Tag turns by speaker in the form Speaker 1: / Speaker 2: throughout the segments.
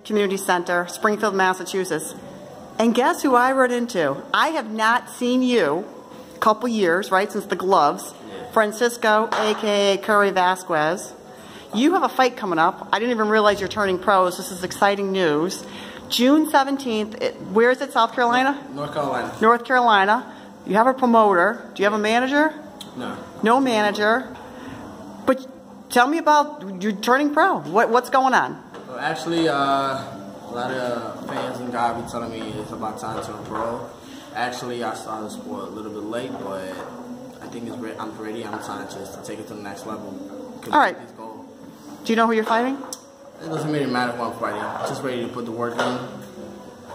Speaker 1: Community Center, Springfield, Massachusetts. And guess who I run into? I have not seen you a couple years, right, since the gloves.
Speaker 2: Yeah.
Speaker 1: Francisco, a.k.a. Curry Vázquez. You have a fight coming up. I didn't even realize you're turning pros. This is exciting news. June 17th, where is it, South Carolina?
Speaker 2: North Carolina.
Speaker 1: North Carolina. You have a promoter. Do you have a manager?
Speaker 2: No.
Speaker 1: No manager. But tell me about you turning pro. What's going on?
Speaker 2: Well, actually, a lot of fans and guys be telling me it's about time to turn pro. Actually, I started the sport a little bit late, but I think I'm ready. I'm trying to take it to the next level.
Speaker 1: All right. Do you know who you're fighting?
Speaker 2: It doesn't really matter who I'm fighting. I'm just ready to put the work in.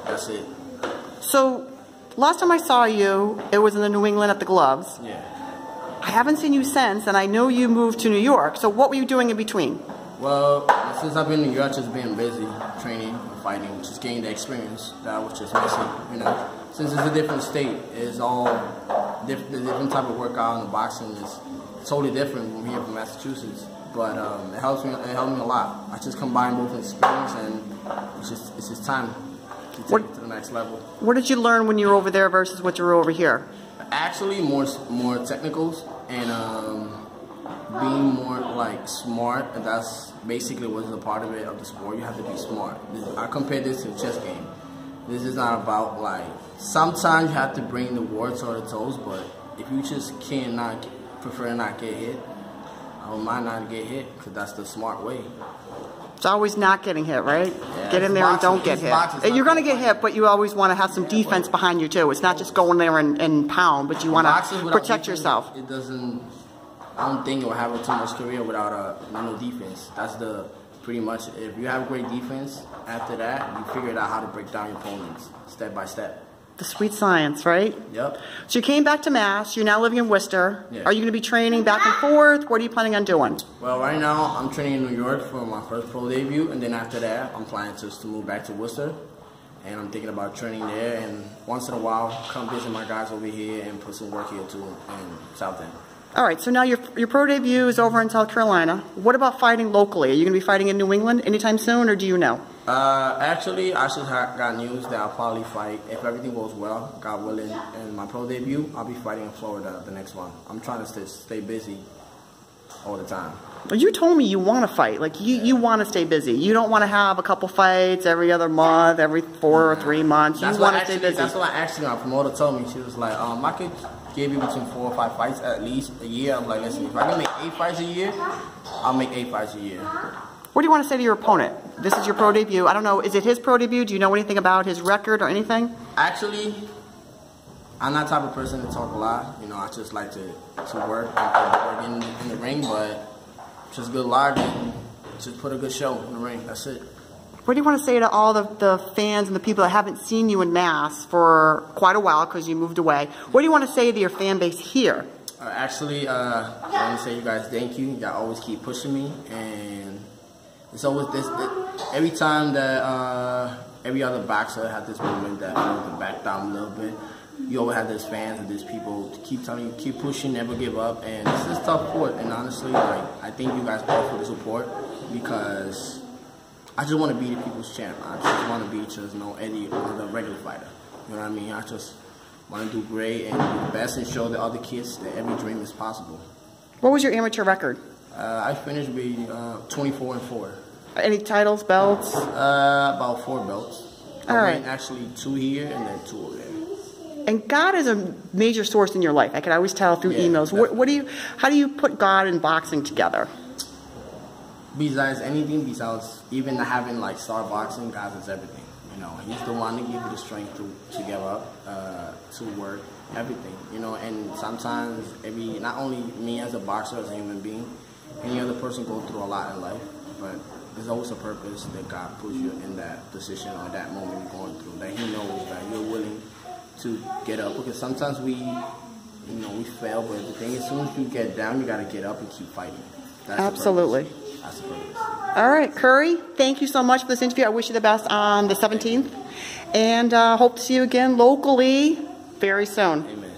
Speaker 2: That's it.
Speaker 1: So, last time I saw you, it was in the New England at the gloves.
Speaker 2: Yeah.
Speaker 1: I haven't seen you since, and I know you moved to New York. So what were you doing in between?
Speaker 2: Well, since I've been in New York, just been busy training and fighting, just gaining the experience that I was just missing. You know, since it's a different state, it's all different. The different type of workout and boxing is totally different from here from Massachusetts. But it helped me a lot. I just combine both experience, and it's just time to take it to the next level. What
Speaker 1: did you learn when you were over there versus what you were over here?
Speaker 2: Actually, more technicals and being more like smart. And that's basically what's a part of it of the sport. You have to be smart. I compare this to a chess game. This is not about like sometimes you have to bring the warts or the toes, but if you just prefer to not get hit. I don't mind not get hit because that's the smart way.
Speaker 1: It's always not getting hit, right?
Speaker 2: Yeah,
Speaker 1: get in there and don't get hit. You're going to get hit, but you always want to have some defense behind you too. It's not just going there and pound, but you want to protect yourself.
Speaker 2: It doesn't. I don't think you'll have a too much career without no defense. That's pretty much. If you have great defense, after that you figure out how to break down your opponents step by step.
Speaker 1: The sweet science, right?
Speaker 2: Yep.
Speaker 1: So you came back to Mass. You're now living in Worcester.
Speaker 2: Yeah.
Speaker 1: Are you going to be training back and forth? What are you planning on doing?
Speaker 2: Well, right now I'm training in New York for my first pro debut, and then after that I'm planning to move back to Worcester, and I'm thinking about training there. And once in a while, come visit my guys over here and put some work here too in South End.
Speaker 1: All right. So now your pro debut is over in South Carolina. What about fighting locally? Are you going to be fighting in New England anytime soon, or do you know?
Speaker 2: Actually, I just got news that I'll probably fight, if everything goes well, God willing, in my pro debut, I'll be fighting in Florida the next one. I'm trying to stay busy all the time.
Speaker 1: Well, you told me you want to fight. Like, you want to stay busy. You don't want to have a couple fights every other month, every 4 or 3 months. You want to stay busy.
Speaker 2: That's what actually my promoter told me. She was like, I could give you between 4 or 5 fights at least a year. I'm like, listen, if I can make 8 fights a year, I'll make 8 fights a year.
Speaker 1: What do you want to say to your opponent? This is your pro debut. I don't know, is it his pro debut? Do you know anything about his record or anything?
Speaker 2: Actually, I'm not the type of person to talk a lot. You know, I just like to work and work in the ring, but just good luck and just put a good show in the ring. That's it.
Speaker 1: What do you want to say to all the fans and the people that haven't seen you in Mass for quite a while because you moved away? What do you want to say to your fan base here?
Speaker 2: Actually, I want to say you guys thank you. Y'all always keep pushing me, and it's always every time that every other boxer had this moment that to back down a little bit, you always have these fans and these people to keep telling you, keep pushing, never give up. And this is tough sport. And honestly, like, I thank you guys all for the support because I just want to be the people's champ. I just want to be just Eddie or the regular fighter. You know what I mean? I just want to do great and do the best and show the other kids that every dream is possible.
Speaker 1: What was your amateur record?
Speaker 2: I finished with 24-4.
Speaker 1: Any titles, belts?
Speaker 2: About 4 belts.
Speaker 1: All right.
Speaker 2: Actually 2 here and then 2 over there.
Speaker 1: And God is a major source in your life. I can always tell through emails. How do you put God and boxing together?
Speaker 2: Besides anything, besides even having like star boxing, God is everything. You know, He's the one to give you the strength to give up, to work, everything. You know, and sometimes not only me as a boxer, as a human being, any other person goes through a lot in life, but there's always a purpose that God puts you in that position or that moment you're going through, that He knows that you're willing to get up. Because sometimes we fail, but the thing is, as soon as you get down, you got to get up and keep fighting. That's
Speaker 1: absolutely.
Speaker 2: That's the purpose.
Speaker 1: All right, Curry, thank you so much for this interview. I wish you the best on the 17th, and hope to see you again locally very soon.
Speaker 2: Amen.